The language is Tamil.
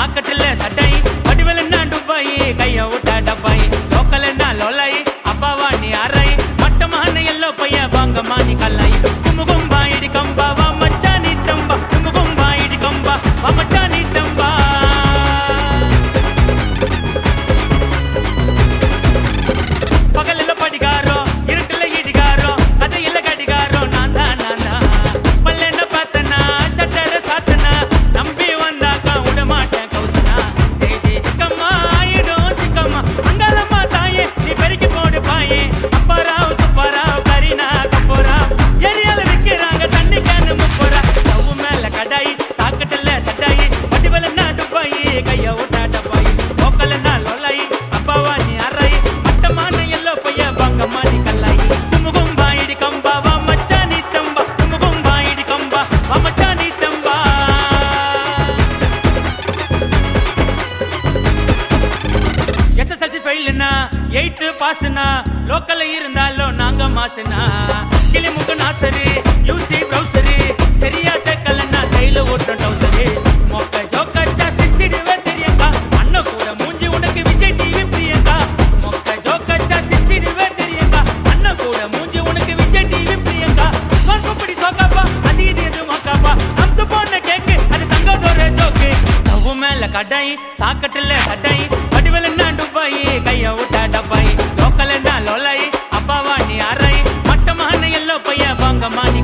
சாக்கட்டுல சட்டை வடிவலன்னா டுபாய் கைய விட்டா டப்பாய் லோக்கல்னா லோலாய் அப்பாவா நீ அரை மட்டமான எல்லோ பைய வாங்கம்மா நீ கல்லாய் குமுகும்பா இடி கம்பா வா மச்சா நீ தம்பா குமுகும்பா இடி கம்பா வா மச்சா நீ தம்பா பகலில படிகாரோ இருட்டுல இடிகாரோ கதையில கடிகாரோ நான் தான் பல்லென்ன பார்த்தனா சட்டர சாத்தனா நம்பி வந்தாக்கா விட மாட்டேன் கௌதனா ஜெய் ஜெய் சிக்கம்மா ஆயிடும் சிக்கம்மா அங்காளம்மா தாயே நீ பெருக்கி போடு பாயே அப்பாராவ் சுப்பாராவ் கரீனா கப்போராவ் ஏரியால விக்கிறாங்க தண்ணி கேனு முப்போரா ஸ்டவ் மேல கடாய் சாக்கட்டுல சட்டாய் வடிவலன்னா டுபாய் கைய விட்டா டப்பாய் லோக்கல்னா லோலாய் அப்பாவா நீ அரை மட்டமான எல்லோ பைய வாங்கம்மா நீ கல்லாய் குமுகும்பா இடி கம்பா வா மச்சா நீ தம்பா குமுகும்பா இடி கம்பா வா மச்சா நீ தம்பா எஸ்எஸ்எல்சி ஃபெயில்னா 8 பாஸ்னா லோக்கல்ல இருந்தாலும் நாங்க மாசுனா கிளிமுக நாசரு யூசி ப்ரௌசரு சரியா தெக்கலன்னா கையில ஓட்டுற டவுசரு மொக்க ஜோக்கச்சா சிச்சிடுவே தெரியக்கா அண்ணன் கூட மூஞ்சி உனக்கு விஜய் டிவி பிரியங்கா மொக்க ஜோக்கச்சா சிச்சிடுவே தெரியக்கா அண்ணன் கூட மூஞ்சி உனக்கு விஜய் டிவி பிரியங்கா சொர்க்கப்படி சோக்காப்பா அது இது எது மொக்காப்பா நம்து போன கேக்கு அது தங்கதோர ஜோக்கு ஸ்டவ் மேல கடாய் சாக்கட்டுல சட்டாய் வடிவலன்னா டுபாய் கைய விட்டா டப்பாய் லோக்கல்னா லோலாய் அப்பாவா நீ அரை மட்டமான எல்லோ பைய வாங்கம்மா நீ